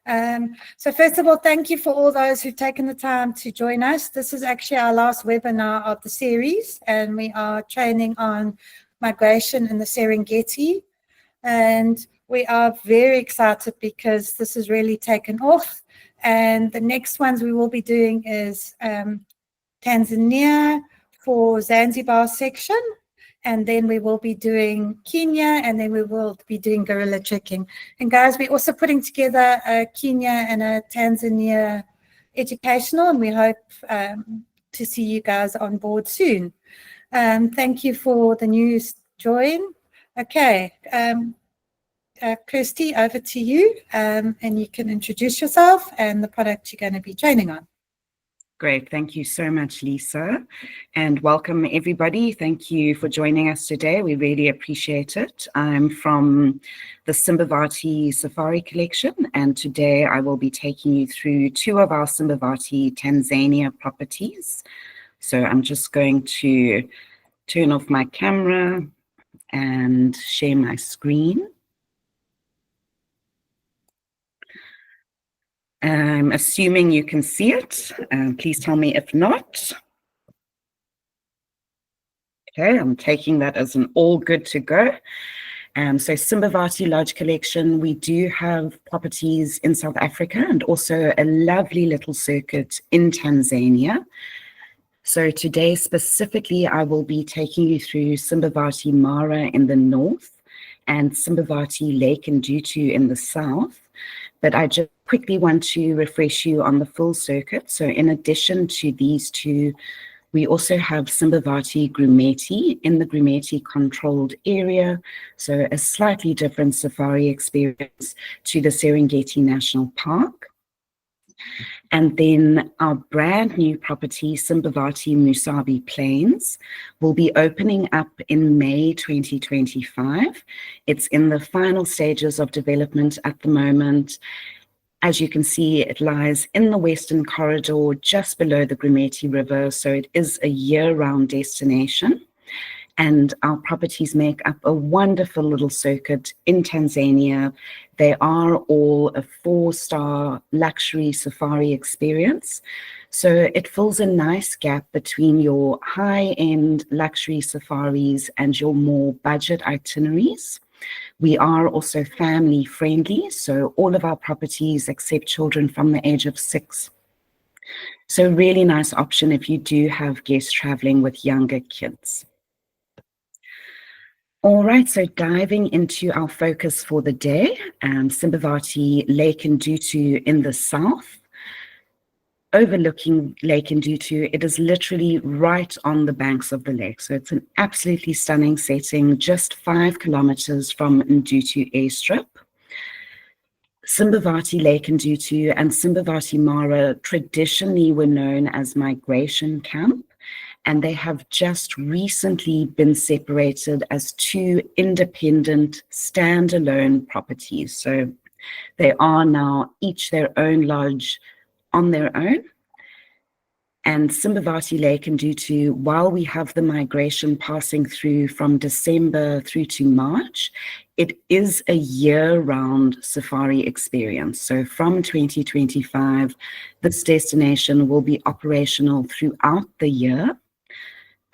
around. So first of all, thank you for all those who've taken the time to join us. This is actually our last webinar of the series, and we are training on migration in the Serengeti. And we are very excited because this has really taken off. And the next ones we will be doing is Tanzania for Zanzibar section. And then we will be doing Kenya, and then we will be doing gorilla trekking. And guys, we're also putting together a Kenya and a Tanzania educational, and we hope to see you guys on board soon. Thank you for the news join. Okay, Kirsty, over to you, and you can introduce yourself and the product you're going to be training on. Great. Thank you so much, Lisa. And welcome, everybody. Thank you for joining us today. We really appreciate it. I'm from the Simbavati Safari Collection, and today I will be taking you through two of our Simbavati Tanzania properties. So I'm just going to turn off my camera and share my screen. I'm assuming you can see it. Please tell me if not. Okay, I'm taking that as an all good to go. So Simbavati Lodge Collection, we do have properties in South Africa and also a lovely little circuit in Tanzania. So today specifically, I will be taking you through Simbavati Mara in the north and Simbavati Lake Ndutu in the south. But I just quickly want to refresh you on the full circuit. So in addition to these two, we also have Simbavati Grumeti in the Grumeti controlled area. So a slightly different safari experience to the Serengeti National Park. And then our brand new property, Simbavati Musabi Plains, will be opening up in May 2025. It's in the final stages of development at the moment. As you can see, it lies in the Western Corridor, just below the Grumeti River, so it is a year-round destination. And our properties make up a wonderful little circuit in Tanzania. They are all a 4-star luxury safari experience. So it fills a nice gap between your high-end luxury safaris and your more budget itineraries. We are also family friendly, so all of our properties accept children from the age of 6. So really nice option if you do have guests traveling with younger kids. All right, so diving into our focus for the day, Simbavati Lake Ndutu in the south. Overlooking Lake Ndutu, it is literally right on the banks of the lake. So it's an absolutely stunning setting, just 5 kilometers from Ndutu airstrip. Simbavati Lake Ndutu and Simbavati Mara traditionally were known as migration camp, and they have just recently been separated as 2 independent standalone properties. So they are now each their own lodge on their own. And Simbavati Lake Ndutu, while we have the migration passing through from December through to March, it is a year-round safari experience. So from 2025, this destination will be operational throughout the year.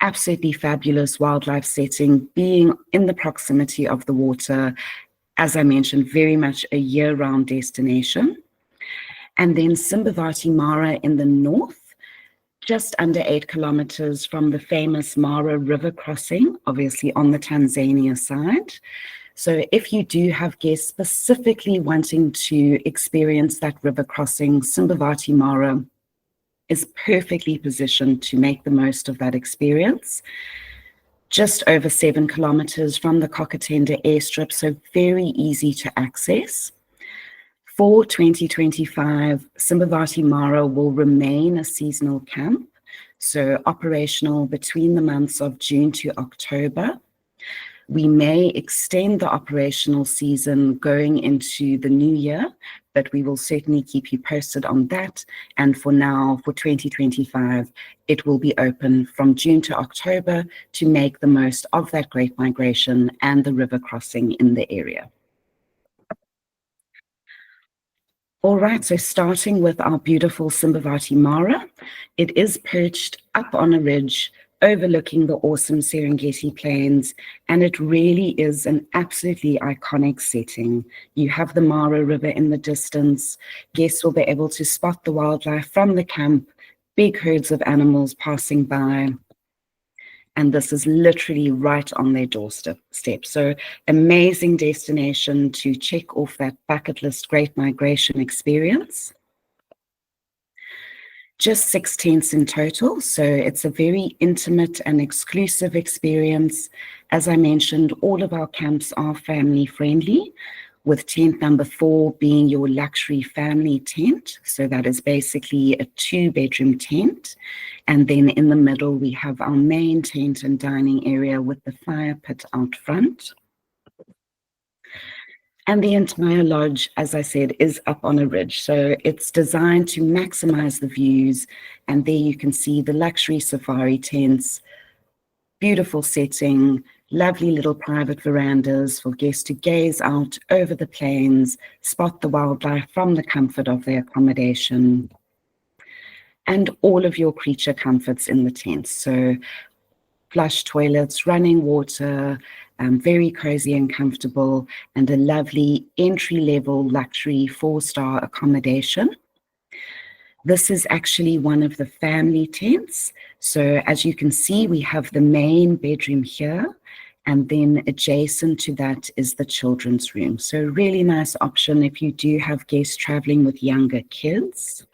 Absolutely fabulous wildlife setting, being in the proximity of the water. As I mentioned, very much a year-round destination. And then Simbavati Mara in the north, just under 8 kilometers from the famous Mara River crossing, obviously on the Tanzania side. So if you do have guests specifically wanting to experience that river crossing, Simbavati Mara is perfectly positioned to make the most of that experience. Just over 7 kilometers from the Kokatenda airstrip, so very easy to access. For 2025, Simbavati Mara will remain a seasonal camp, so operational between the months of June to October. We may extend the operational season going into the new year, but we will certainly keep you posted on that. And for now, for 2025, it will be open from June to October to make the most of that great migration and the river crossing in the area. All right, so starting with our beautiful Simbavati Mara, it is perched up on a ridge overlooking the awesome Serengeti plains, and it really is an absolutely iconic setting. You have the Mara River in the distance. Guests will be able to spot the wildlife from the camp, big herds of animals passing by, and this is literally right on their doorstep. So amazing destination to check off that bucket list Great Migration experience. Just 6 tents in total, so it's a very intimate and exclusive experience. As I mentioned, all of our camps are family friendly, with tent number 4 being your luxury family tent. So that is basically a 2-bedroom tent. And then in the middle, we have our main tent and dining area with the fire pit out front. And the entire lodge, as I said, is up on a ridge. So it's designed to maximize the views. And there you can see the luxury safari tents, beautiful setting, lovely little private verandas for guests to gaze out over the plains, spot the wildlife from the comfort of their accommodation, and all of your creature comforts in the tents. So flush toilets, running water, very cozy and comfortable, and a lovely entry-level luxury 4-star accommodation. This is actually one of the family tents. So as you can see, we have the main bedroom here, and then adjacent to that is the children's room. So really nice option if you do have guests traveling with younger kids.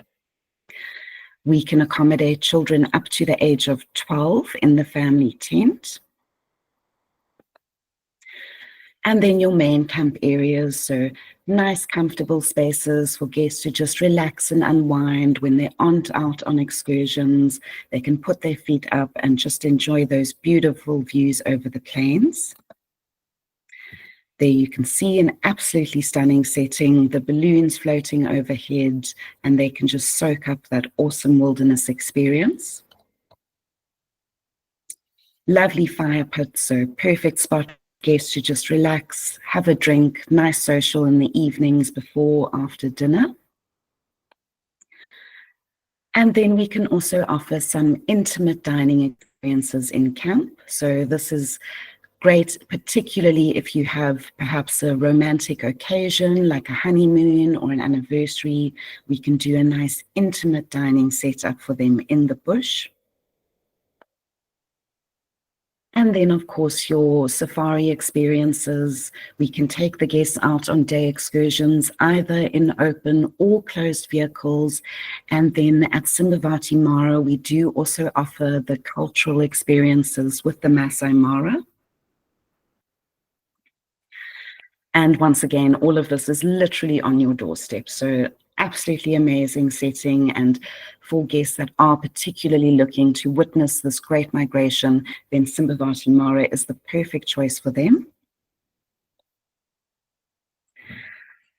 We can accommodate children up to the age of 12 in the family tent. And then your main camp areas, so nice comfortable spaces for guests to just relax and unwind when they aren't out on excursions. They can put their feet up and just enjoy those beautiful views over the plains. There you can see an absolutely stunning setting, the balloons floating overhead, and they can just soak up that awesome wilderness experience. Lovely fire pit, so perfect spot for guests to just relax, have a drink, nice social in the evenings before, after dinner. And then we can also offer some intimate dining experiences in camp. So this is great, particularly if you have perhaps a romantic occasion like a honeymoon or an anniversary. We can do a nice intimate dining setup for them in the bush. And then, of course, your safari experiences. We can take the guests out on day excursions, either in open or closed vehicles. And then at Simbavati Mara, we do also offer the cultural experiences with the Masai Mara. And once again, all of this is literally on your doorstep. So absolutely amazing setting. And for guests that are particularly looking to witness this great migration, then Simbavati Mara is the perfect choice for them.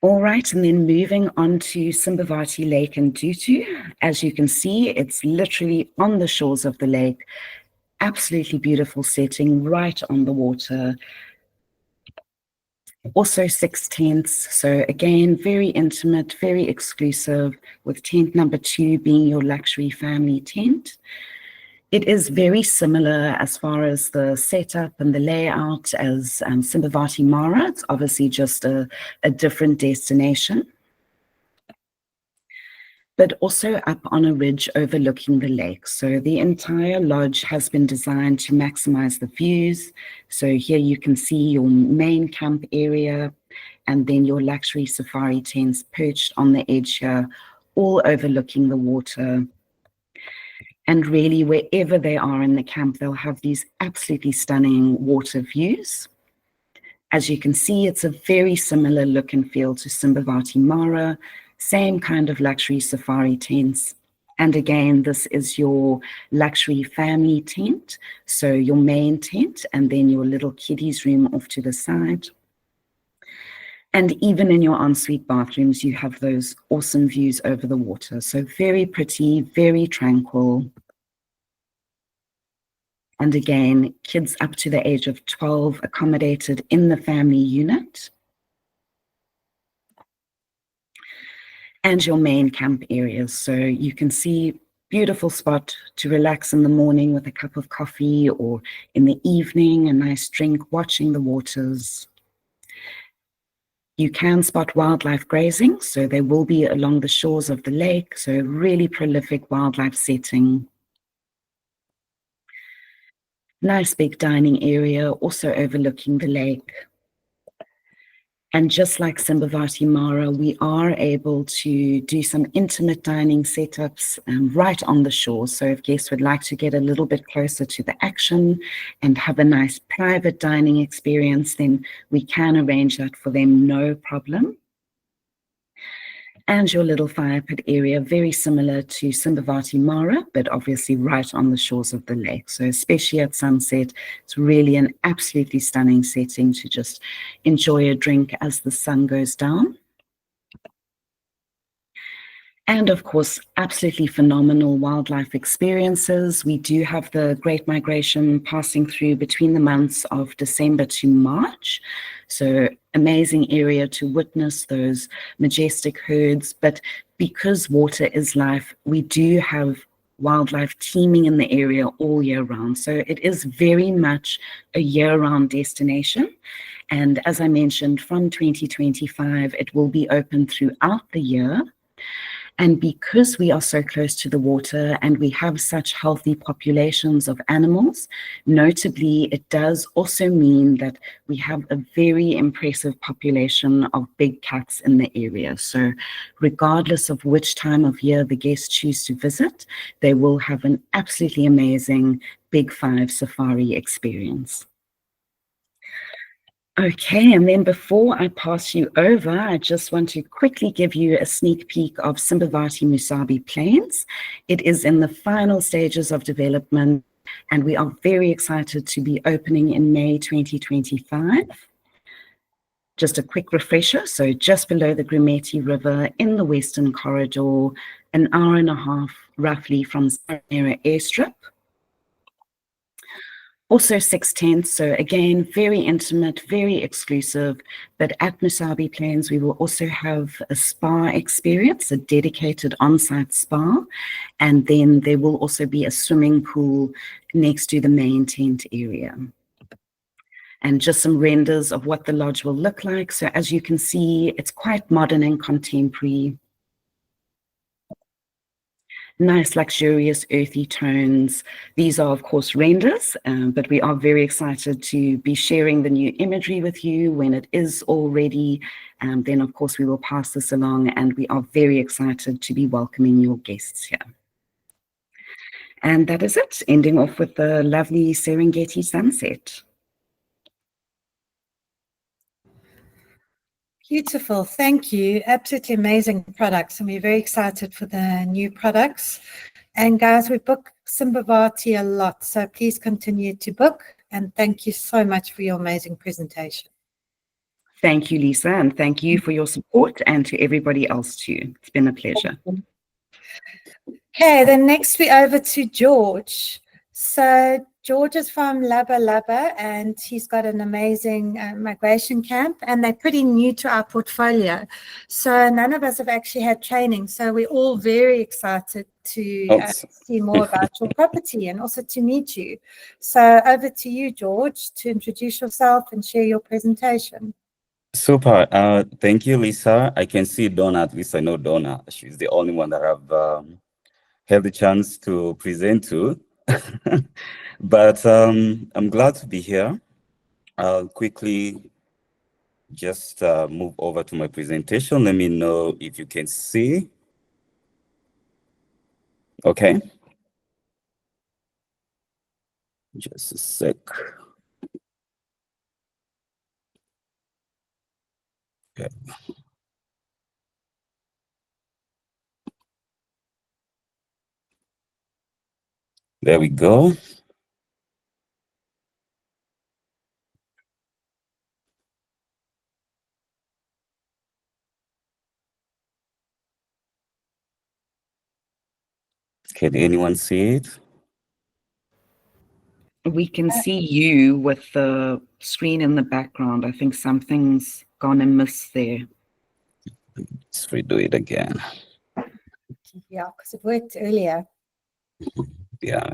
All right, and then moving on to Simbavati Lake and Dutu. As you can see, it's literally on the shores of the lake. Absolutely beautiful setting, right on the water. Also 6 tents, so again, very intimate, very exclusive, with tent number 2 being your luxury family tent. It is very similar as far as the setup and the layout as Simbavati Mara. It's obviously just a different destination, but also up on a ridge overlooking the lake. So the entire lodge has been designed to maximize the views. So here you can see your main camp area, and then your luxury safari tents perched on the edge here, all overlooking the water. And really, wherever they are in the camp, they'll have these absolutely stunning water views. As you can see, it's a very similar look and feel to Simbavati Mara, same kind of luxury safari tents. And again, this is your luxury family tent. So your main tent, and then your little kiddies room off to the side. And even in your ensuite bathrooms, you have those awesome views over the water. So very pretty, very tranquil. And again, kids up to the age of 12 accommodated in the family unit. and your main camp areas. So you can see beautiful spot to relax in the morning with a cup of coffee, or in the evening, a nice drink, watching the waters. You can spot wildlife grazing, so they will be along the shores of the lake, so really prolific wildlife setting. Nice big dining area, also overlooking the lake. And just like Simbavati Mara, we are able to do some intimate dining setups right on the shore. So if guests would like to get a little bit closer to the action and have a nice private dining experience, then we can arrange that for them, no problem. And your little fire pit area, very similar to Simbavati Mara, but obviously right on the shores of the lake. So especially at sunset, it's really an absolutely stunning setting to just enjoy a drink as the sun goes down. And of course, absolutely phenomenal wildlife experiences. We do have the Great Migration passing through between the months of December to March. So amazing area to witness those majestic herds. But because water is life, we do have wildlife teeming in the area all year round. So it is very much a year-round destination. And as I mentioned, from 2025, it will be open throughout the year. And because we are so close to the water and we have such healthy populations of animals, notably, it does also mean that we have a very impressive population of big cats in the area. So regardless of which time of year the guests choose to visit, they will have an absolutely amazing Big Five safari experience. Okay, and then before I pass you over, I just want to quickly give you a sneak peek of Simbavati Musabi Plains. It is in the final stages of development, and we are very excited to be opening in May 2025. Just a quick refresher, so just below the Grumeti River in the Western Corridor, an hour and a half roughly from Tanzania Airstrip. Also 6 tents, so again, very intimate, very exclusive. But at Musabi Plains, we will also have a spa experience, a dedicated on-site spa. And then there will also be a swimming pool next to the main tent area. And just some renders of what the lodge will look like. So as you can see, it's quite modern and contemporary. Nice, luxurious, earthy tones. These are, of course, renders, but we are very excited to be sharing the new imagery with you when it is all ready. Then, of course, we will pass this along, and we are very excited to be welcoming your guests here. And that is it, ending off with the lovely Serengeti sunset. Beautiful, thank you. Absolutely amazing products, and we're very excited for the new products. And guys, we book Simbavati a lot, so please continue to book. And thank you so much for your amazing presentation. Thank you, Lisa, and thank you for your support, and to everybody else too. It's been a pleasure. Okay, then next we're over to George. So George is from Laba Laba, and he's got an amazing migration camp, and they're pretty new to our portfolio. So none of us have actually had training. So we're all very excited to see more about your property and also to meet you. So over to you, George, to introduce yourself and share your presentation. Super. Thank you, Lisa. I can see Donna. At least I know Donna. She's the only one that I've had the chance to present to. But I'm glad to be here. I'll quickly just move over to my presentation. Let me know if you can see. Okay. Just a sec. Okay. There we go. Can anyone see it? We can see you with the screen in the background. I think something's gone amiss there. Let's redo it again. Yeah, because it worked earlier. Yeah.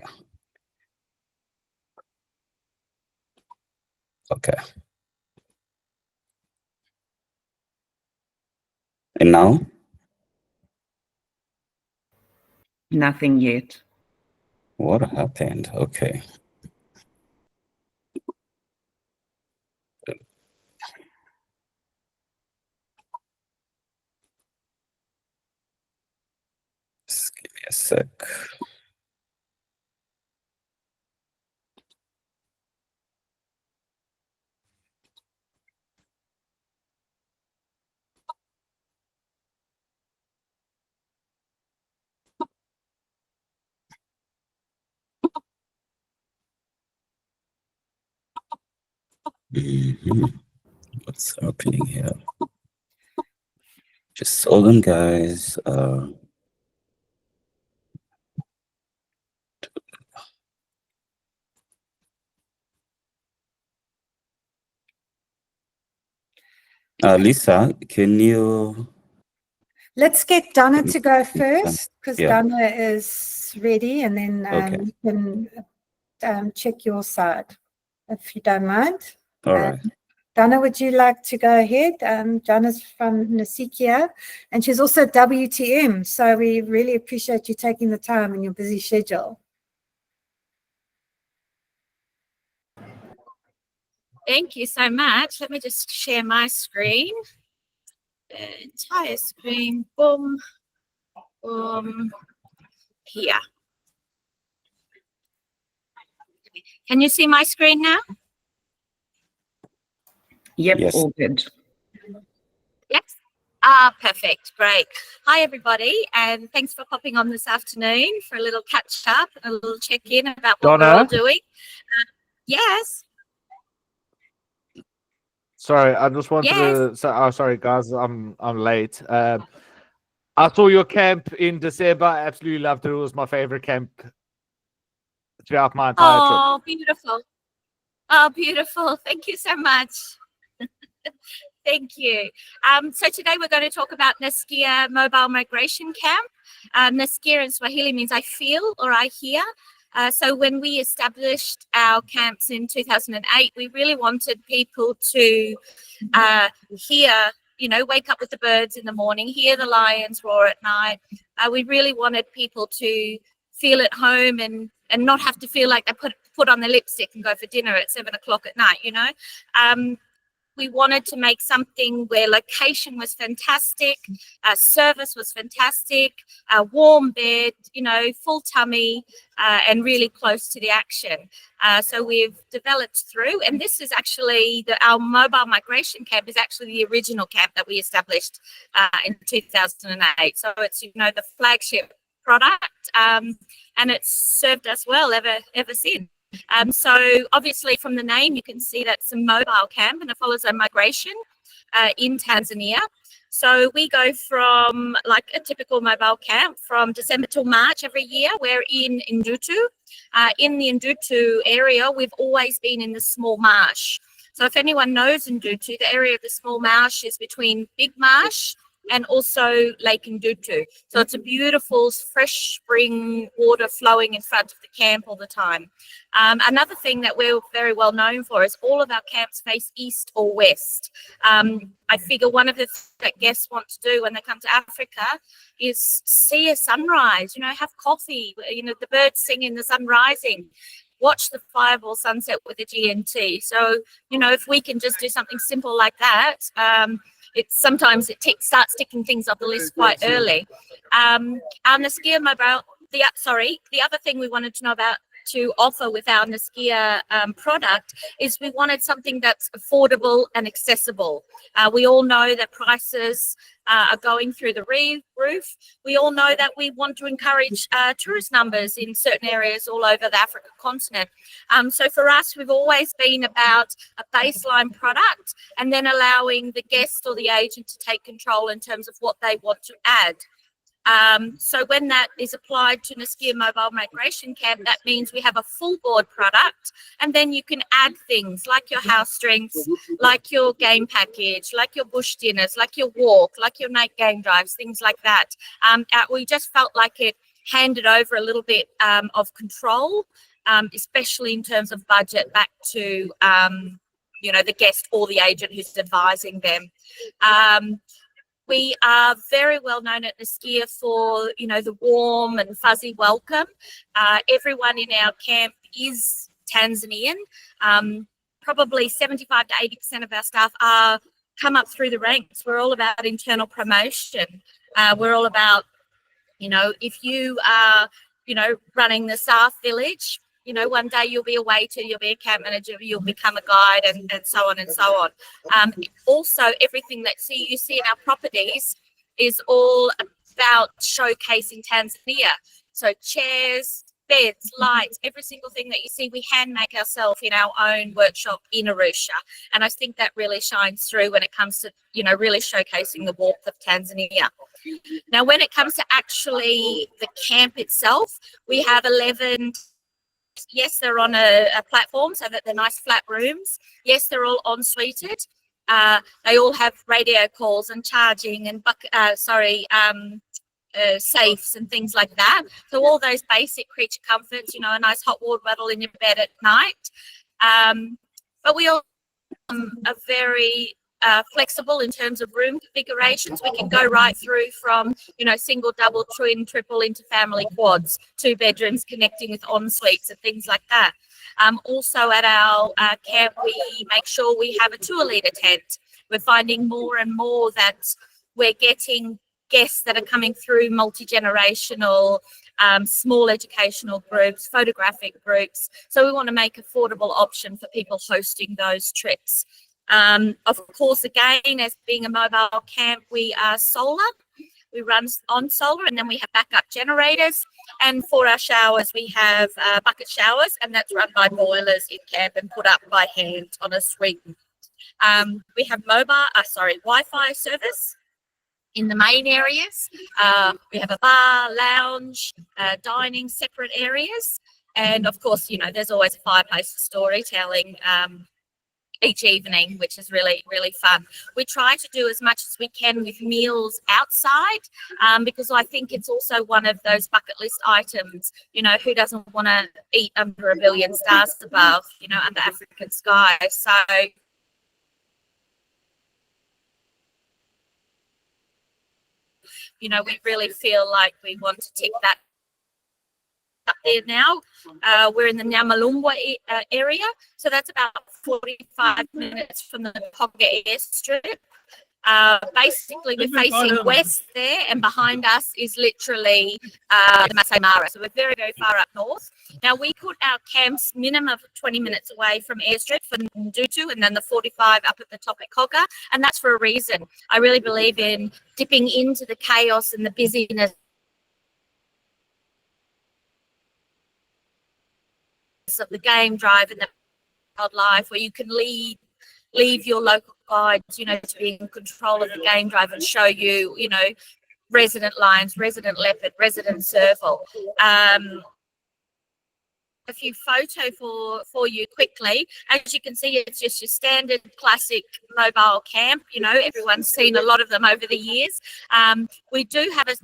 Okay. And now? Nothing yet. What happened? Okay. Just give me a sec. What's happening here? Just hold on, guys. Lisa, can you? Let's get Donna to go first, because Yeah. Donna is ready, and then Okay. you can check your side, if you don't mind. All right. Donna, would you like to go ahead? Donna's from Nasikia, and she's also WTM, so we really appreciate you taking the time in your busy schedule. Thank you so much. Let me just share my screen. The entire screen. Boom. Boom. Here. Can you see my screen now? Yep, Yes. all good. Yes. Perfect. Great. Hi, everybody, and thanks for popping on this afternoon for a little catch up, a little check in about what we're all doing. Yes. Sorry, I just wanted to say, oh, sorry, guys, I'm late. I saw your camp in December. I absolutely loved it. It was my favorite camp throughout my entire trip. Oh, beautiful. Oh, beautiful. Thank you so much. Thank you. So today we're going to talk about Nasikia Mobile Migration Camp. Nasikia in Swahili means I feel or I hear. So when we established our camps in 2008, we really wanted people to hear, wake up with the birds in the morning, hear the lions roar at night. We really wanted people to feel at home and not have to feel like they put on their lipstick and go for dinner at 7 o'clock at night. We wanted to make something where location was fantastic, service was fantastic, warm bed, full tummy, and really close to the action. So we've developed through, and this is actually our mobile migration camp is actually the original camp that we established in 2008. So it's, the flagship product, and it's served us well ever since. So obviously from the name, you can see that's a mobile camp and it follows a migration in Tanzania. So we go from like a typical mobile camp from December till March every year. We're in Ndutu. In the Ndutu area, we've always been in the small marsh. So if anyone knows Ndutu, the area of the small marsh is between Big Marsh and also Lake Ndutu. So it's a beautiful, fresh spring water flowing in front of the camp all the time. Another thing that we're very well known for is all of our camps face east or west. I figure one of the things that guests want to do when they come to Africa is see a sunrise, have coffee, the birds singing, the sun rising, watch the fireball sunset with the GNT. So, if we can just do something simple like that, sometimes it starts ticking things off the list quite early. Our Nasikia mobile, the other thing we wanted to know about to offer with our Nasikia product is we wanted something that's affordable and accessible. We all know that prices are going through the roof. We all know that we want to encourage tourist numbers in certain areas all over the African continent. So for us, we've always been about a baseline product and then allowing the guest or the agent to take control in terms of what they want to add. So when that is applied to Naskia Mobile Migration Camp, that means we have a full board product, and then you can add things like your house drinks, like your game package, like your bush dinners, like your walk, like your night game drives, things like that. We just felt like it handed over a little bit of control, especially in terms of budget, back to the guest or the agent who's advising them. We are very well known at Naskia for, the warm and fuzzy welcome. Everyone in our camp is Tanzanian. Probably 75 to 80% of our staff come up through the ranks. We're all about internal promotion. We're all about, if you are, running the staff village, one day you'll be a waiter, you'll be a camp manager, you'll become a guide, and so on and so on. Also, everything that you see in our properties is all about showcasing Tanzania. So chairs, beds, lights, every single thing that you see, we hand make ourselves in our own workshop in Arusha. And I think that really shines through when it comes to, really showcasing the warmth of Tanzania. Now, when it comes to actually the camp itself, we have 11. Yes, they're on a platform, so that they're nice flat rooms. Yes, they're all en-suited. They all have radio calls and charging and safes and things like that. So all those basic creature comforts, a nice hot water bottle in your bed at night. But we all are very flexible in terms of room configurations. We can go right through from, single, double, twin, triple into family quads, 2 bedrooms connecting with en suites and things like that. Also at our camp, we make sure we have a 2-litre tent. We're finding more and more that we're getting guests that are coming through multi-generational, small educational groups, photographic groups. So we want to make affordable option for people hosting those trips. Of course, again, as being a mobile camp, we are solar. We run on solar, and then we have backup generators. And for our showers, we have bucket showers, and that's run by boilers in camp and put up by hand on a suite. We have Wi-Fi service in the main areas. We have a bar, lounge, dining, separate areas. And of course, there's always a fireplace for storytelling each evening, which is really, really fun. We try to do as much as we can with meals outside, because I think it's also one of those bucket list items. Who doesn't want to eat under 1 billion stars above, under African skies? So we really feel like we want to tick that up there now. We're in the Nyamalungwa area, so that's about 45 minutes from the Koga airstrip. Basically, we're facing west there, and behind us is literally the Masai Mara. So we're very, very far up north. Now, we put our camps minimum of 20 minutes away from airstrip for Ndutu, and then the 45 up at the top at Koga, and that's for a reason. I really believe in dipping into the chaos and the busyness of the game drive and the wildlife, where you can leave your local guides, to be in control of the game drive and show you, resident lions, resident leopard, resident serval. A few photo for you quickly. As you can see, it's just your standard classic mobile camp. Everyone's seen a lot of them over the years. We do have an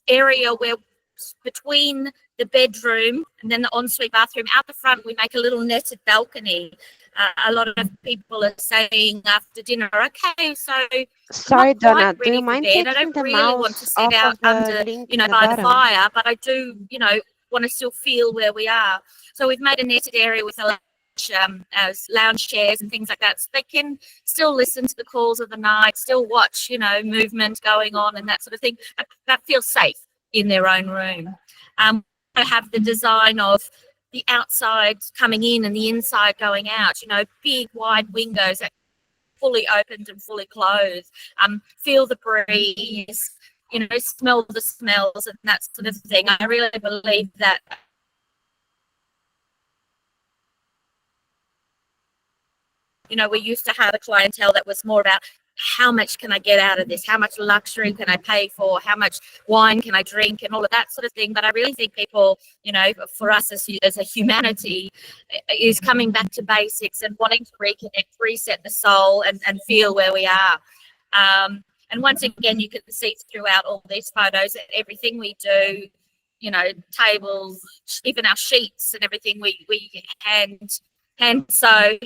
area where between the bedroom and then the ensuite bathroom, out the front, we make a little netted balcony. A lot of people are saying after dinner, okay, so sorry, Donna, do you mind taking I don't the really want to mouse sit off out of the under, link by at the the bottom? fire, but I do, want to still feel where we are. So we've made a netted area with a lounge chairs and things like that, so they can still listen to the calls of the night, still watch, movement going on and that sort of thing. That feels safe in their own room. I have the design of the outside coming in and the inside going out, big wide windows that fully opened and fully closed. Feel the breeze, smell the smells and that sort of thing. I really believe that we used to have a clientele that was more about how much can I get out of this? How much luxury can I pay for? How much wine can I drink? And all of that sort of thing. But I really think people, you know, for us as a humanity, is coming back to basics and wanting to reconnect, reset the soul, and feel where we are. And once again, you can see throughout all these photos that everything we do, you know, tables, even our sheets and everything, we hand sew,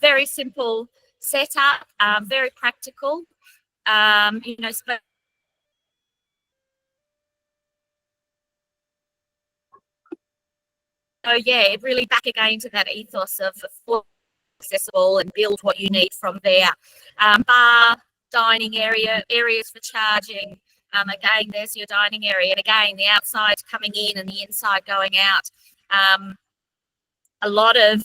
very simple setup, very practical, you know. So yeah, really back again to that ethos of accessible and build what you need from there. Bar, dining area, areas for charging. Again, there's your dining area, and again, the outside coming in and the inside going out. A lot of,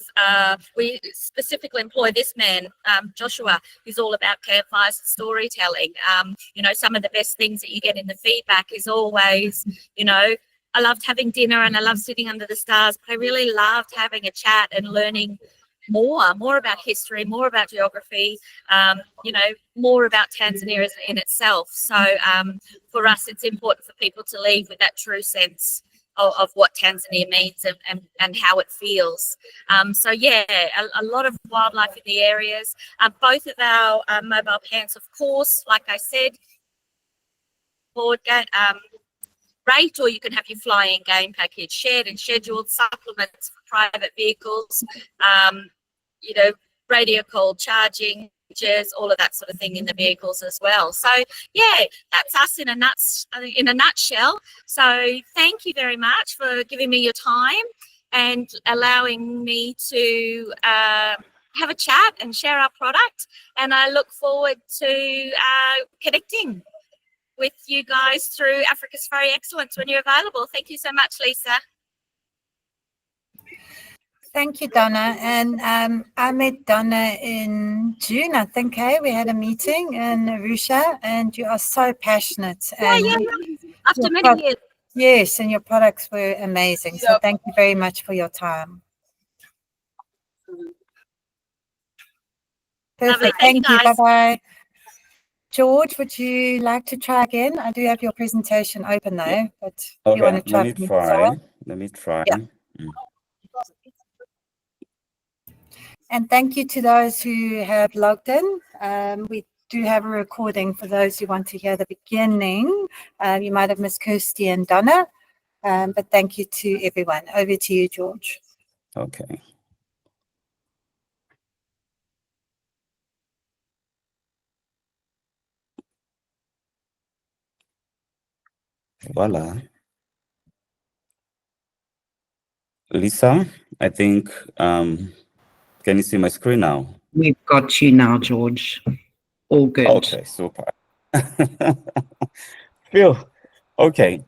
we specifically employ this man, Joshua, who's all about campfires and storytelling. You know, some of the best things that you get in the feedback is always, you know, I loved having dinner and I love sitting under the stars, but I really loved having a chat and learning more about history, more about geography, you know, more about Tanzania in itself. So for us, it's important for people to leave with that true sense of what Tanzania means and how it feels. So yeah, a lot of wildlife in the areas. Both of our mobile camps, of course, like I said, board game, rate, or you can have your flying game package, shared and scheduled supplements for private vehicles, you know, radio call, charging, all of that sort of thing in the vehicles as well. So yeah, that's us in a nutshell. So thank you very much for giving me your time and allowing me to have a chat and share our product. And I look forward to connecting with you guys through Africa Safari Excellence when you're available. Thank you so much, Lisa. Thank you, Donna. And I met Donna in June, I think. Hey, we had a meeting in Arusha, and you are so passionate. And Yeah. After many years. Yes, and your products were amazing. So thank you very much for your time. Perfect. Lovely. Thank you, Thank you. guys. Bye-bye. George, would you like to try again? I do have your presentation open though, Yeah. but Okay, you want to try? Let me try. Yeah. And thank you to those who have logged in. We do have a recording for those who want to hear the beginning. You might have missed Kirsty and Donna, but thank you to everyone. Over to you, George. Okay. Voila. Lisa, I think, can you see my screen now? We've got you now, George. All good. Okay, super. Phil, okay.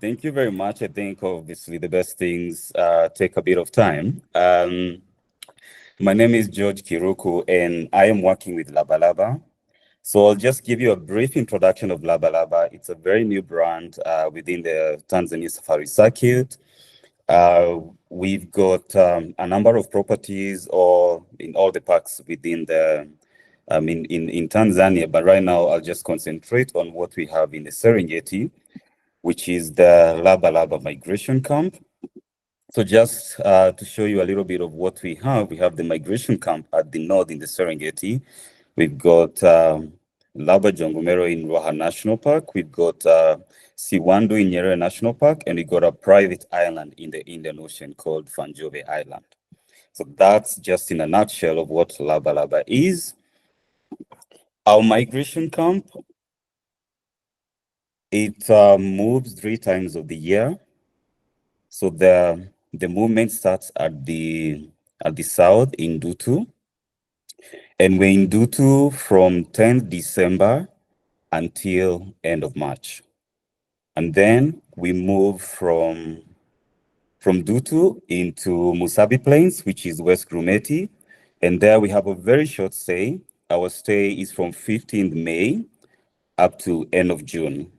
Thank you very much. I think obviously the best things take a bit of time. My name is George Kiruku, and I am working with Labalaba. So I'll just give you a brief introduction of Labalaba. It's a very new brand within the Tanzania Safari Circuit. We've got a number of properties or in all the parks within the in Tanzania, but right now I'll just concentrate on what we have in the Serengeti, which is the Labalaba Migration Camp. So just to show you a little bit of what we have the migration camp at the north in the Serengeti. We've got Laba Jongomero in Ruaha National Park. We've got Siwandu in Nyerere National Park, and we got a private island in the Indian Ocean called Fanjove Island. So that's just in a nutshell of what Labalaba is. Our migration camp, it moves 3 times of the year. So the movement starts at the south in Dutu, and we're in Dutu from 10th December until end of March. And then we move from Dutu into Musabi Plains, which is West Grumeti. And there we have a very short stay. Our stay is from 15th May up to end of June.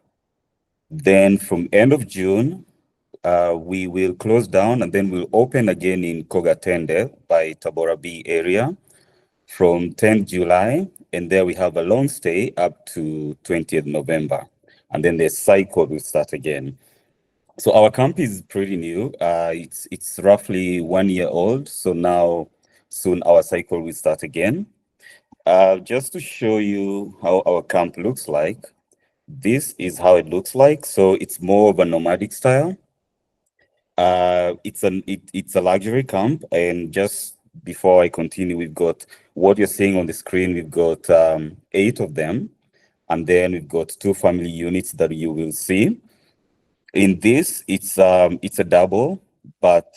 Then from end of June, we will close down and then we'll open again in Kogatende by Tabora B area from 10th July. And there we have a long stay up to 20th November. And then the cycle will start again. So our camp is pretty new. It's roughly 1 year old. So now soon our cycle will start again. Just to show you how our camp looks like, this is how it looks like. So it's more of a nomadic style. It's a luxury camp, and just before I continue, we've got what you're seeing on the screen. We've got 8 of them, and then we've got 2 family units that you will see. In this, it's a double, but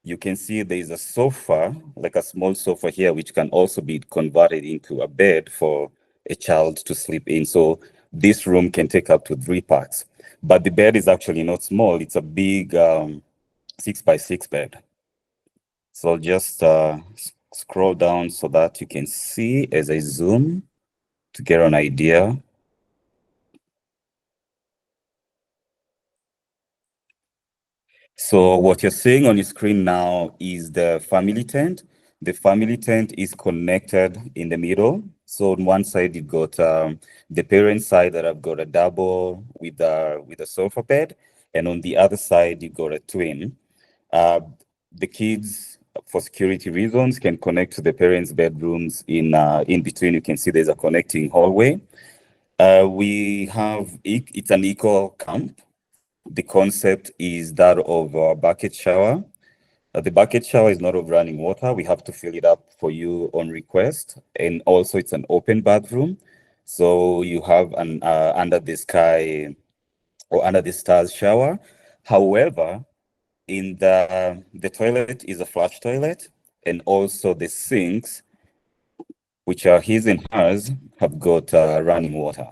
you can see there is a sofa, like a small sofa here, which can also be converted into a bed for a child to sleep in. So this room can take up to 3 parts. But the bed is actually not small. It's a big 6x6 bed. So I'll just scroll down so that you can see as I zoom to get an idea. So what you're seeing on your screen now is the family tent. The family tent is connected in the middle. So on one side, you've got the parent side that I've got a double with a sofa bed. And on the other side, you've got a twin. The kids, for security reasons, can connect to the parents' bedrooms in between. You can see there's a connecting hallway. It's an eco camp. The concept is that of a bucket shower. The bucket shower is not of running water. We have to fill it up for you on request. And also it's an open bathroom. So you have an under the sky or under the stars shower. However, in the toilet is a flush toilet, and also the sinks, which are his and hers, have got running water.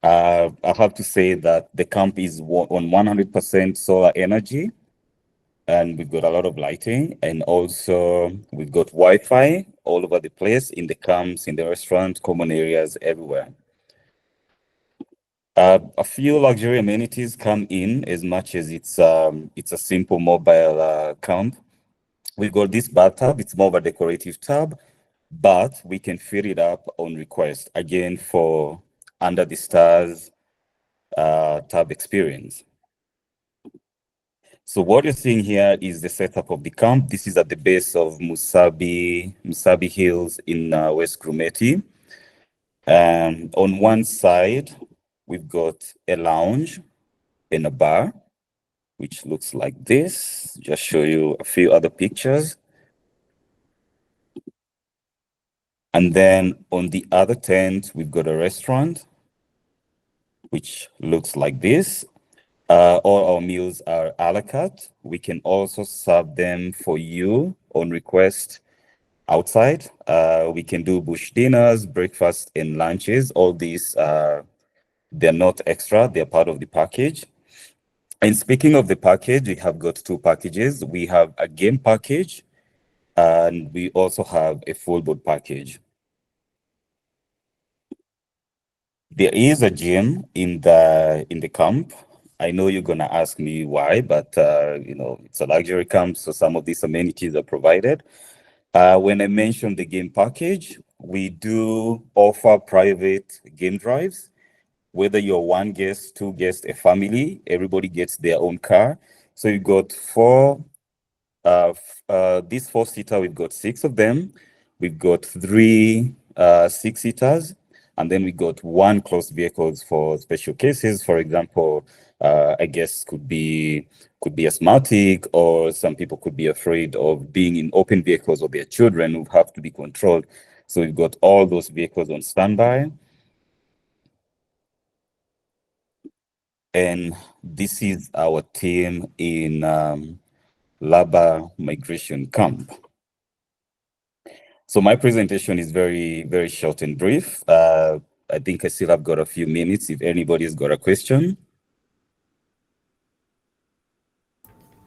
I have to say that the camp is on 100% solar energy, and we've got a lot of lighting, and also we've got Wi-Fi all over the place, in the camps, in the restaurant, common areas, everywhere. A few luxury amenities come in as much as it's a simple mobile camp. We've got this bathtub. It's more of a decorative tub, but we can fill it up on request, again, for under the stars tub experience. So what you're seeing here is the setup of the camp. This is at the base of Musabi Hills in West Grumeti. On one side, we've got a lounge and a bar, which looks like this. Just show you a few other pictures. And then on the other tent, we've got a restaurant, which looks like this. All our meals are a la carte. We can also serve them for you on request outside. We can do bush dinners, breakfast, and lunches. All these, they're not extra, they're part of the package. And speaking of the package, we have got 2 packages. We have a game package, and we also have a full board package. There is a gym in the camp. I know you're gonna ask me why, but it's a luxury camp, so some of these amenities are provided. When I mentioned the game package, we do offer private game drives. Whether you're 1 guest, 2 guests, a family, everybody gets their own car. So you've got 4. This 4-seater, we've got 6 of them. We've got 3 6-seaters. And then we got 1 closed vehicles for special cases. For example, I guess could be a Smartic, or some people could be afraid of being in open vehicles, or their children who have to be controlled. So we've got all those vehicles on standby. And this is our team in Laba Migration Camp. So my presentation is very, very short and brief. I think I still have got a few minutes if anybody's got a question.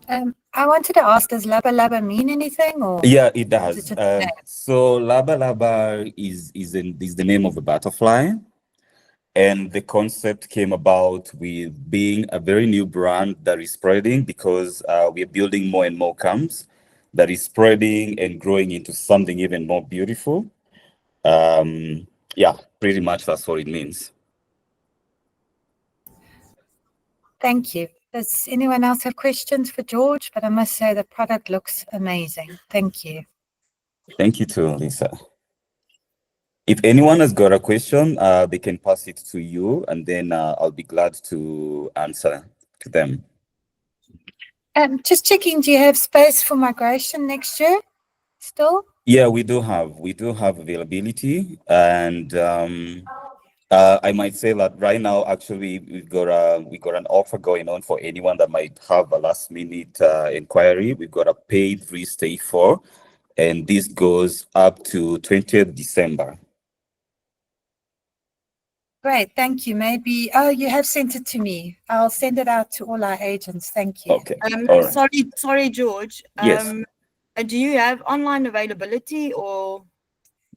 I wanted to ask, does Laba Laba mean anything? Or yeah, it does. is it just So Laba Laba is the name of a butterfly. And the concept came about with being a very new brand that is spreading, because we are building more and more camps that is spreading and growing into something even more beautiful. Yeah, pretty much that's what it means. Thank you. Does anyone else have questions for George? But I must say the product looks amazing. Thank you. Thank you too, Lisa. If anyone has got a question, they can pass it to you, and then I'll be glad to answer to them. Just checking, do you have space for migration next year still? Yeah, we do have availability, and I might say that right now, actually, we got an offer going on for anyone that might have a last minute inquiry. We've got a paid free stay for, and this goes up to 20th December. Great, thank you. Maybe, oh, you have sent it to me. I'll send it out to all our agents. Thank you. Okay. All right. Sorry, George. Yes. Do you have online availability or?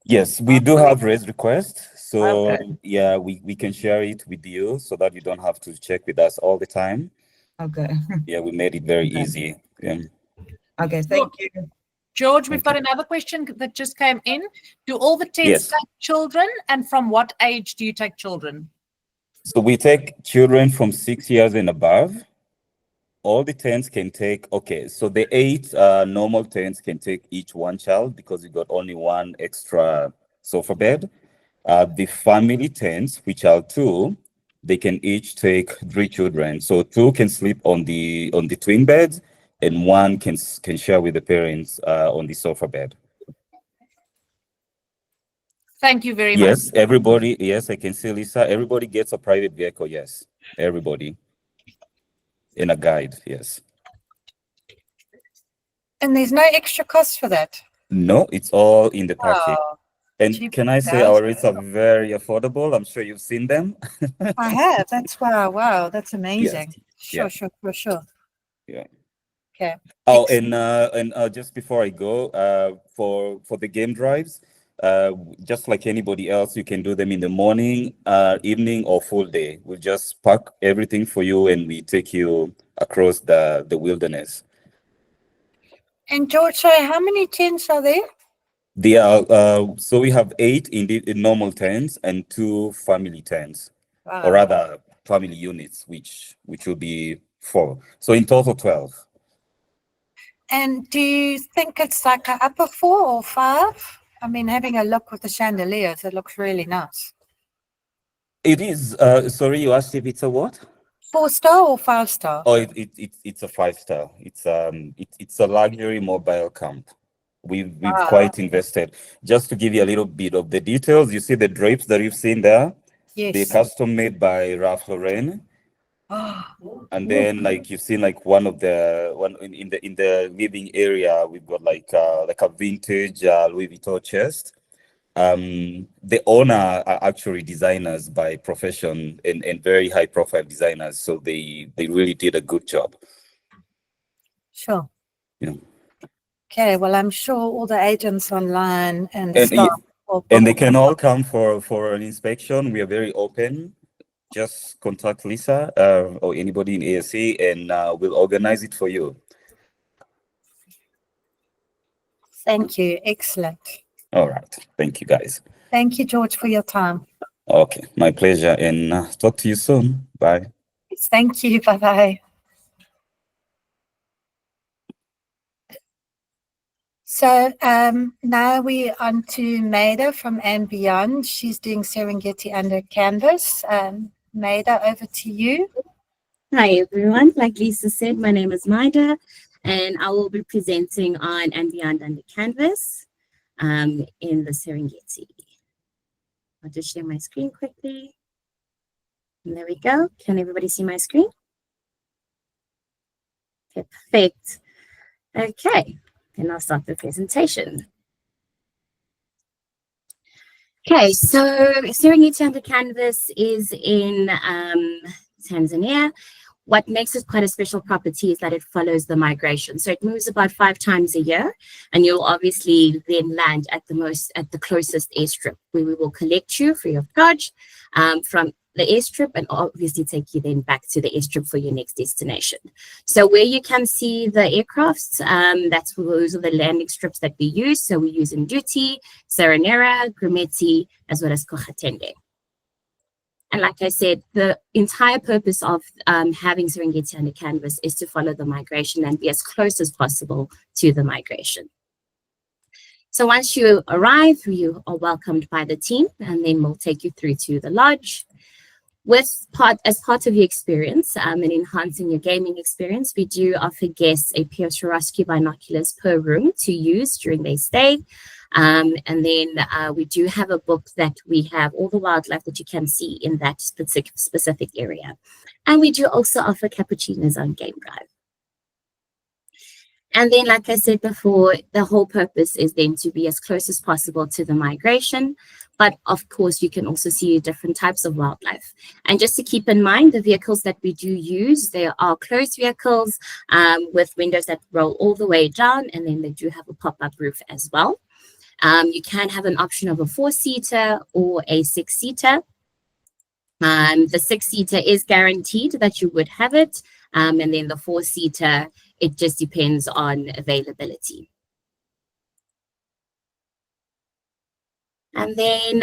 Yes, we do have raise requests. So Okay. yeah, we can share it with you so that you don't have to check with us all the time. Okay. Yeah, we made it very easy. Yeah. Okay, thank you. George, we've Thank got another question that just came in. Do all the tents Yes. take children, and from what age do you take children? So we take children from 6 years and above. All the tents can take, okay, so the 8 normal tents can take each one child, because we got only one extra sofa bed. The family tents, which are 2, they can each take 3 children. So 2 can sleep on the twin beds, and 1 can share with the parents on the sofa bed. Thank you very Yes, much. everybody. Yes, I can see, Lisa. Everybody gets a private vehicle. Yes, everybody. In a guide. Yes. And there's no extra cost for that. No, it's all in the package. Oh, And cheap can I say guys. our rates are very affordable? I'm sure you've seen them. I have. That's wow. That's amazing. Yeah. Sure, for sure. Yeah. Okay. Oh, Excellent. and just before I go, for the game drives, just like anybody else, you can do them in the morning, evening, or full day. We'll just pack everything for you, and we take you across the wilderness. And George, sorry, how many tents are there? They are so we have 8 in normal tents and 2 family tents, Wow. or rather family units, which will be 4. So in total 12. And do you think it's like an upper 4 or 5? I mean, having a look with the chandeliers, it looks really nice. It is. Sorry, you asked if it's a what? 4-star or 5-star? Oh, it's a 5-star. It's a luxury mobile camp. We've Wow. quite invested. Just to give you a little bit of the details, you see the drapes that you've seen there. They're Yes. custom made by Ralph Lauren. Oh, And then, like, you've seen, like, one in the living area, we've got like a vintage Louis Vuitton chest. The owner are actually designers by profession, and very high profile designers, so they really did a good job. sure. Yeah. Okay, well, I'm sure all the agents online and And staff will And they book. can all come for an inspection. We are very open. Just contact Lisa or anybody in ASC, and we'll organize it for you. Thank you. Excellent. All right. Thank you, guys. Thank you, George, for your time. Okay. My pleasure. And talk to you soon. Bye. Yes, thank you. Bye-bye. So now we're on to Maida from And Beyond. She's doing Serengeti under canvas. Maida, over to you. Hi everyone, like Lisa said, my name is Maida and I will be presenting on And Beyond Under Canvas in the Serengeti. I'll just share my screen quickly. And there we go. Can everybody see my screen? Okay, perfect. Okay, then I'll start the presentation. Okay, so Serengeti Under Canvas is in Tanzania. What makes it quite a special property is that it follows the migration. So it moves about 5 times a year, and you'll obviously then land at the closest airstrip, where we will collect you free of charge from the airstrip and obviously take you then back to the airstrip for your next destination. So where you can see the aircrafts, those are the landing strips that we use. So we use Nduti, Serenera, Grumeti, as well as Kohatende. And like I said, the entire purpose of having Serengeti under canvas is to follow the migration and be as close as possible to the migration. So once you arrive, you are welcomed by the team, and then we'll take you through to the lodge. As part of your experience and enhancing your gaming experience, we do offer guests a pair of Swarovski binoculars per room to use during their stay. And then we do have a book that we have all the wildlife that you can see in that specific area. And we do also offer cappuccinos on game drive. And then, like I said before, the whole purpose is then to be as close as possible to the migration. But of course, you can also see different types of wildlife. And just to keep in mind, the vehicles that we do use, they are closed vehicles with windows that roll all the way down, and then they do have a pop-up roof as well. You can have an option of a 4-seater or a 6-seater. The 6-seater is guaranteed that you would have it. And then the 4-seater, it just depends on availability. And then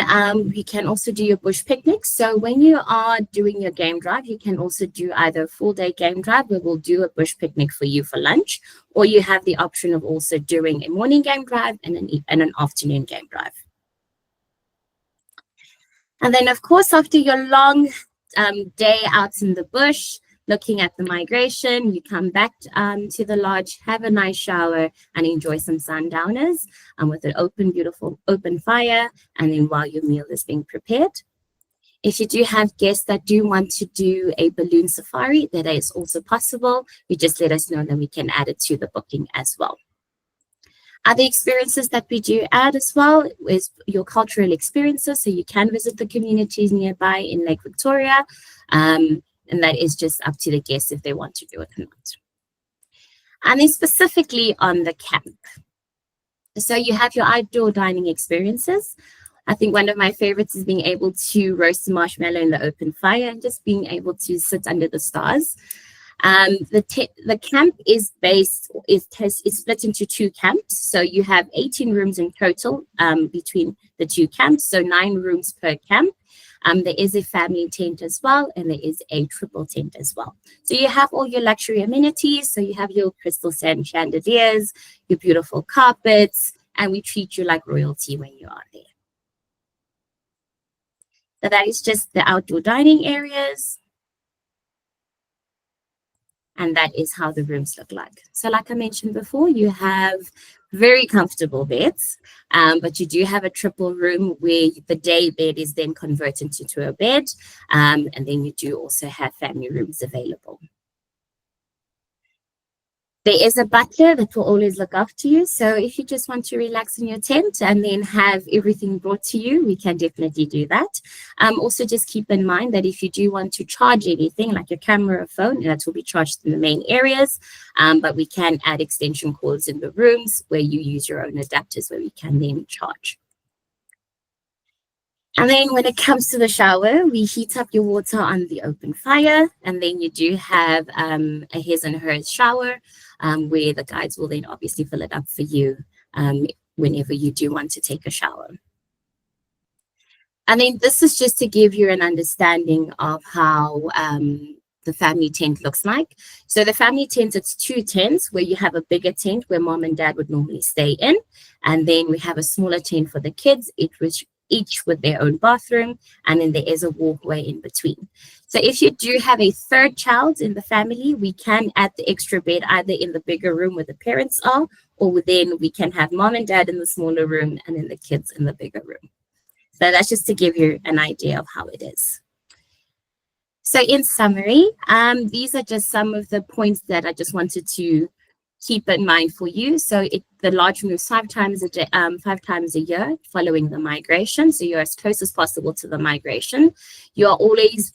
you can also do your bush picnics. So when you are doing your game drive, you can also do either a full-day game drive where we'll do a bush picnic for you for lunch, or you have the option of also doing a morning game drive and an afternoon game drive. And then, of course, after your long day out in the bush, looking at the migration, you come back to the lodge, have a nice shower, and enjoy some sundowners with an beautiful open fire, and then while your meal is being prepared. If you do have guests that do want to do a balloon safari, that is also possible. You just let us know, then we can add it to the booking as well. Other experiences that we do add as well is your cultural experiences. So you can visit the communities nearby in Lake Victoria. And that is just up to the guests if they want to do it or not. And then specifically on the camp. So you have your outdoor dining experiences. I think one of my favorites is being able to roast a marshmallow in the open fire and just being able to sit under the stars. The camp is split into 2 camps. So you have 18 rooms in total between the 2 camps, so 9 rooms per camp. There is a family tent as well, and there is a triple tent as well. So you have all your luxury amenities. So you have your crystal sand chandeliers, your beautiful carpets, and we treat you like royalty when you are there. So that is just the outdoor dining areas. And that is how the rooms look like. So like I mentioned before, you have very comfortable beds, but you do have a triple room where the day bed is then converted into a bed. And then you do also have family rooms available. There is a butler that will always look after you. So if you just want to relax in your tent and then have everything brought to you, we can definitely do that. Also, just keep in mind that if you do want to charge anything like your camera or phone, that will be charged in the main areas. But we can add extension cords in the rooms where you use your own adapters where we can then charge. And then when it comes to the shower, we heat up your water on the open fire. And then you do have a his and hers shower where the guides will then obviously fill it up for you whenever you do want to take a shower. And then this is just to give you an understanding of how the family tent looks like. So the family tent, it's 2 tents where you have a bigger tent where mom and dad would normally stay in. And then we have a smaller tent for the kids, each with their own bathroom, and then there is a walkway in between. So if you do have a 3rd child in the family, we can add the extra bed either in the bigger room where the parents are, or then we can have mom and dad in the smaller room and then the kids in the bigger room. So that's just to give you an idea of how it is. So in summary, these are just some of the points that I just wanted to keep in mind for you. So the lodge moves 5 times a year following the migration. So you're as close as possible to the migration. You are always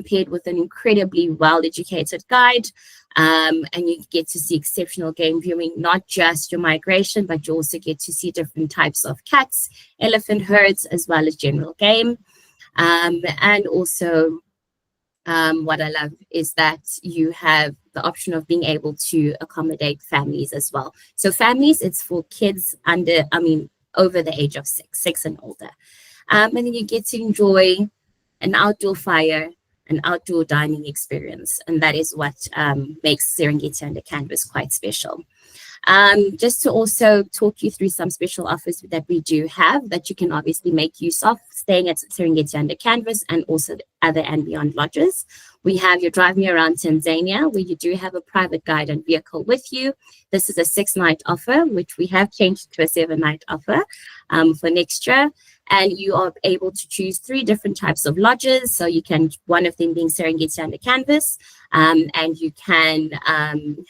paired with an incredibly well-educated guide, and you get to see exceptional game viewing, not just your migration, but you also get to see different types of cats, elephant herds, as well as general game. And also what I love is that you have the option of being able to accommodate families as well. So families, it's for kids over the age of 6 and older. And then you get to enjoy an outdoor fire, an outdoor dining experience. And that is what makes Serengeti Under Canvas quite special. Just to also talk you through some special offers that we do have that you can obviously make use of staying at Serengeti Under Canvas and also the other and beyond lodges. We have your Drive Me Around Tanzania, where you do have a private guide and vehicle with you. This is a 6-night offer, which we have changed to a 7-night offer for next year. And you are able to choose 3 different types of lodges. So you can, one of them being Serengeti Under Canvas, and you can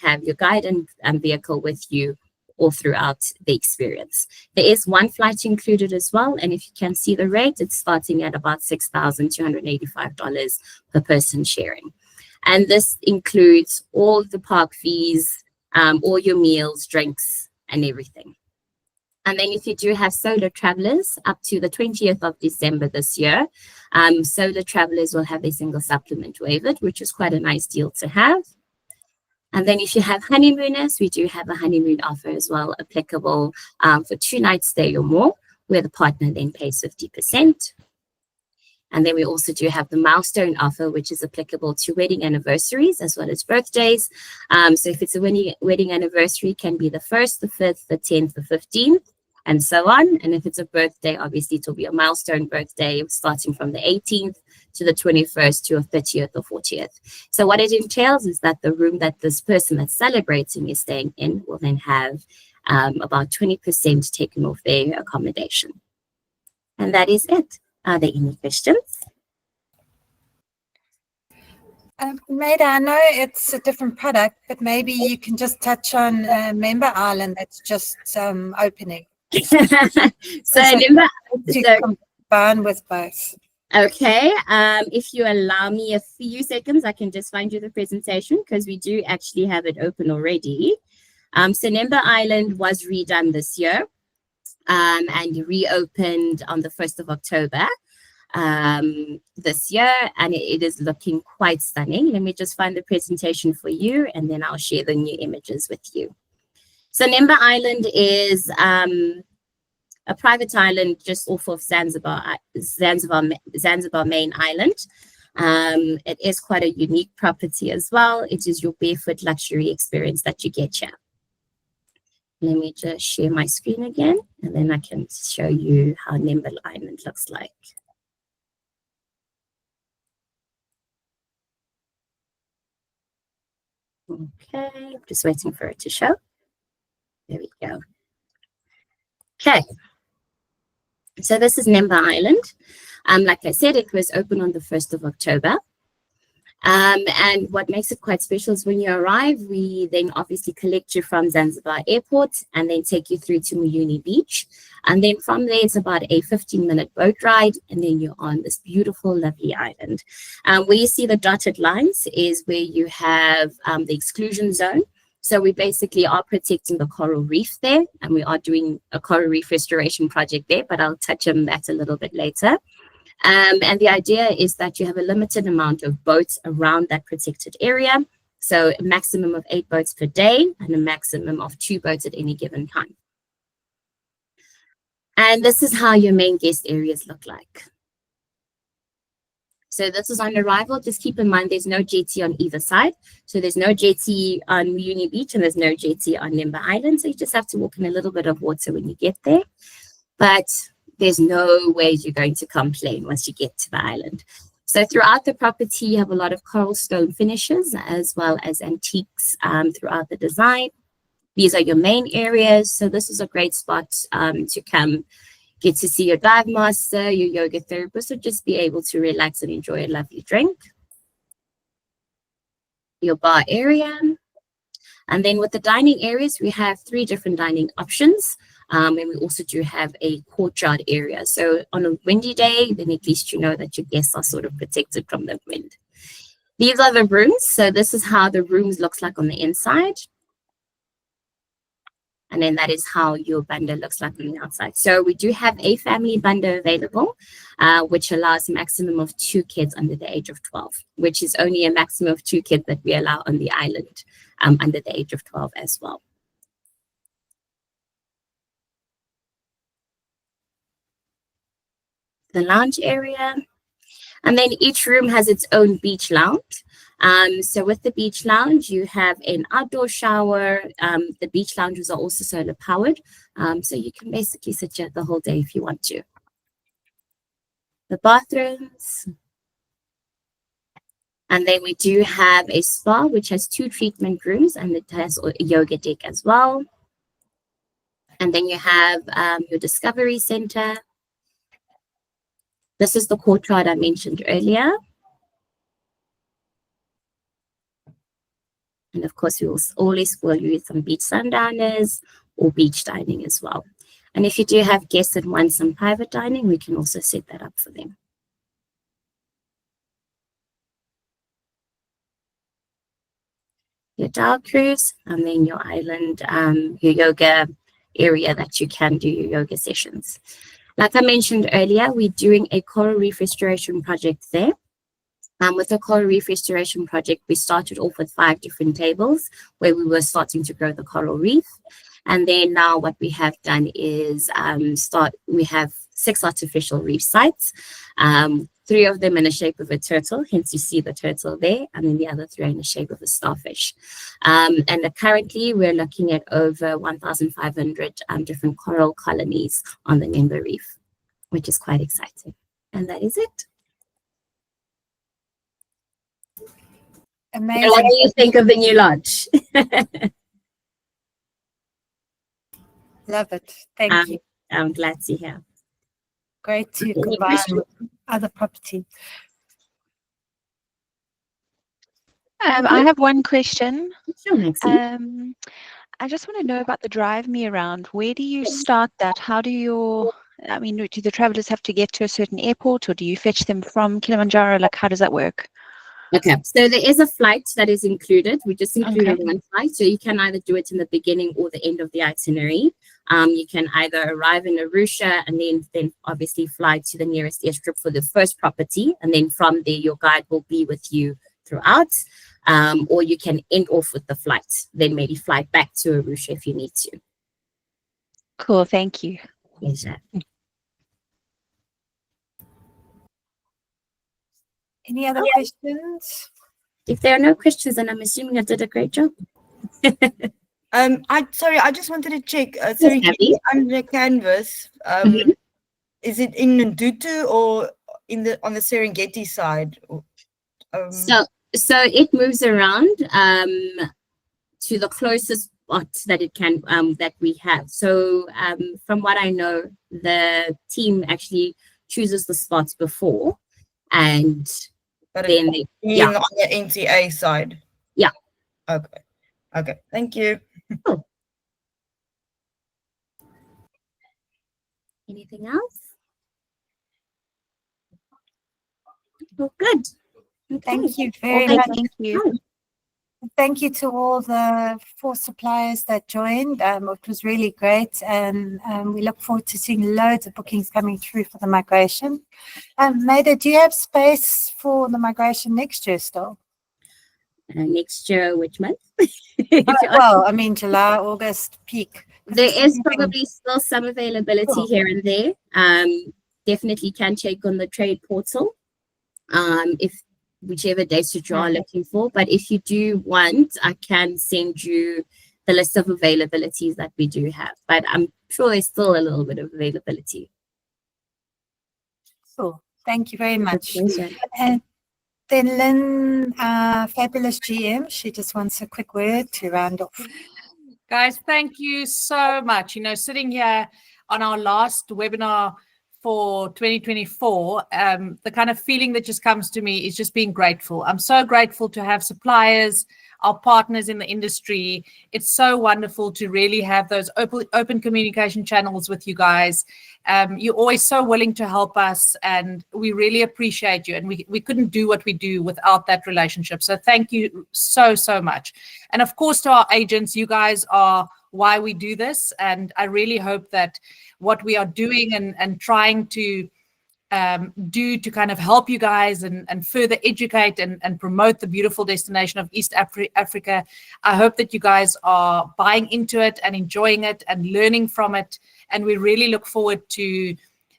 have your guide and vehicle with you all throughout the experience. There is 1 flight included as well. And if you can see the rate, it's starting at about $6,285 per person sharing. And this includes all the park fees, all your meals, drinks, and everything. And then if you do have solo travelers up to the 20th of December this year, solo travelers will have a single supplement waived, which is quite a nice deal to have. And then if you have honeymooners, we do have a honeymoon offer as well, applicable for 2 nights stay or more, where the partner then pays 50%. And then we also do have the milestone offer, which is applicable to wedding anniversaries as well as birthdays. So if it's a wedding anniversary, it can be the 1st, the 5th, the 10th, the 15th, and so on. And if it's a birthday, obviously it will be a milestone birthday starting from the 18th to the 21st to a 30th or 40th. So what it entails is that the room that this person that's celebrating is staying in will then have about 20% taken off their accommodation. And that is it. Are there any questions? Maida, I know it's a different product, but maybe you can just touch on Member Island that's just opening. So combine with both. Okay, if you allow me a few seconds, I can just find you the presentation because we do actually have it open already. So Member Island was redone this year and reopened on the 1st of October this year, and it is looking quite stunning. Let me just find the presentation for you and then I'll share the new images with you. So Member Island is a private island just off of Zanzibar main island. It is quite a unique property as well. It is your barefoot luxury experience that you get here. Let me just share my screen again, and then I can show you how Member Island looks like. Okay, just waiting for it to show. There we go. Okay. So this is Member Island. Like I said, it was open on the 1st of October. And what makes it quite special is when you arrive, we then obviously collect you from Zanzibar Airport and then take you through to Muyuni Beach. And then from there, it's about a 15-minute boat ride. And then you're on this beautiful, lovely island. Where you see the dotted lines is where you have the exclusion zone. So we basically are protecting the coral reef there, and we are doing a coral reef restoration project there, but I'll touch on that a little bit later. And the idea is that you have a limited amount of boats around that protected area. So a maximum of 8 boats per day and a maximum of 2 boats at any given time. And this is how your main guest areas look like. So this is on arrival. Just keep in mind there's no jetty on either side. So there's no jetty on Muyuni Beach and there's no jetty on Member Island. So you just have to walk in a little bit of water when you get there. But there's no way you're going to complain once you get to the island. So throughout the property, you have a lot of coral stone finishes as well as antiques throughout the design. These are your main areas. So this is a great spot to come get to see your dive master, your yoga therapist, or just be able to relax and enjoy a lovely drink. Your bar area. And then with the dining areas, we have 3 different dining options. And we also do have a courtyard area. So on a windy day, then at least you know that your guests are sort of protected from the wind. These are the rooms. So this is how the rooms looks like on the inside. And then that is how your bundle looks like on the outside. So we do have a family bundle available, which allows a maximum of 2 kids under the age of 12, which is only a maximum of 2 kids that we allow on the island under the age of 12 as well. The lounge area. And then each room has its own beach lounge. So with the beach lounge, you have an outdoor shower. The beach lounges are also solar powered. So you can basically sit here the whole day if you want to. The bathrooms. And then we do have a spa, which has 2 treatment rooms, and it has a yoga deck as well. And then you have your discovery center. This is the courtyard I mentioned earlier. And of course, we will always spoil you with some beach sundowners or beach dining as well. And if you do have guests that want some private dining, we can also set that up for them. Your dog cruise, and then your island, your yoga area that you can do your yoga sessions. Like I mentioned earlier, we're doing a coral reef restoration project there. With the coral reef restoration project, we started off with 5 different tables where we were starting to grow the coral reef. And then now what we have done is we have 6 artificial reef sites, 3 of them in the shape of a turtle, hence you see the turtle there, and then the other 3 in the shape of a starfish. And currently we're looking at over 1,500 different coral colonies on the Member Reef, which is quite exciting. And that is it. Amazing. What do you think of the new lodge? Love it. Thank you. I'm glad to hear. Great to Any combine questions? with other property. I have one question. Sure, Maxine. I just want to know about the Drive Me Around. Where do you start that? How do do the travelers have to get to a certain airport, or do you fetch them from Kilimanjaro? Like, how does that work? Okay, so there is a flight that is included. We just included one flight, so you can either do it in the beginning or the end of the itinerary. You can either arrive in Arusha and then obviously fly to the nearest airstrip for the first property, and then from there your guide will be with you throughout. Or you can end off with the flight, then maybe fly back to Arusha if you need to. Cool, thank you. Pleasure. Any other questions? If there are no questions, then I'm assuming I did a great job. I just wanted to check. Serengeti under canvas. Is it in Ndutu or on the Serengeti side? So it moves around to the closest spot that it can that we have. So from what I know, the team actually chooses the spots before, and then on the NTA side. Yeah. Okay. Thank you. Cool. Anything else? Oh, good. Okay. Thank you very much. Thank you. Thank you to all the 4 suppliers that joined. It was really great, and we look forward to seeing loads of bookings coming through for the migration. Maida, do you have space for the migration next year still? Next year, which month? Well, I mean July, August peak. There is probably still some availability here and there. Definitely can check on the trade portal. If whichever dates you are looking for, but if you do want, I can send you the list of availabilities that we do have, but I'm sure there's still a little bit of availability. Cool. Thank you very much. Pleasure. And then Lynn, fabulous GM, she just wants a quick word to round off. Guys, thank you so much. Sitting here on our last webinar for 2024, the kind of feeling that just comes to me is just being grateful. I'm so grateful to have suppliers, our partners in the industry. It's so wonderful to really have those open communication channels with you guys. You're always so willing to help us, and we really appreciate you. And we couldn't do what we do without that relationship. So thank you so, so much. And of course, to our agents, you guys are why we do this. And I really hope that what we are doing and trying to do to kind of help you guys and further educate and promote the beautiful destination of East Africa. I hope that you guys are buying into it and enjoying it and learning from it. And we really look forward to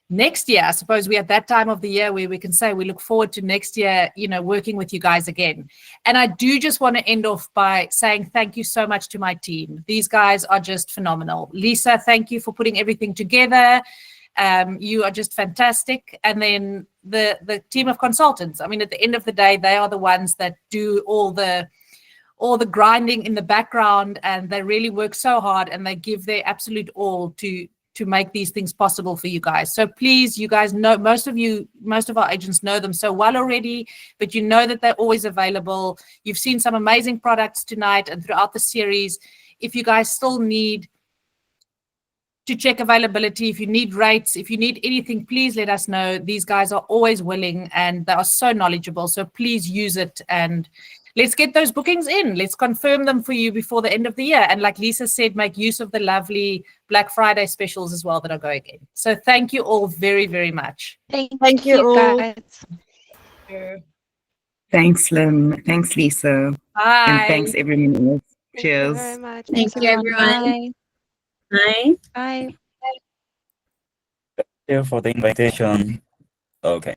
next year. I suppose we're at that time of the year where we can say we look forward to next year, you know, working with you guys again. And I do just want to end off by saying thank you so much to my team. These guys are just phenomenal. Lisa, thank you for putting everything together. You are just fantastic. And then the team of consultants. I mean, at the end of the day, they are the ones that do all the grinding in the background, and they really work so hard and they give their absolute all to make these things possible for you guys. So please, you guys know, most of our agents know them so well already, but you know that they're always available. You've seen some amazing products tonight and throughout the series. If you guys still need to check availability, if you need rates, if you need anything, please let us know. These guys are always willing and they are so knowledgeable. So please use it and let's get those bookings in. Let's confirm them for you before the end of the year. And like Lisa said, make use of the lovely Black Friday specials as well that are going in. So thank you all very, very much. Thank you all. guys. Thanks, Lim. Thanks, Lisa. Bye. And thanks, everyone else. Thank you Cheers. very much. Thank you, everyone. Bye. Bye. Thank you for the invitation. Okay.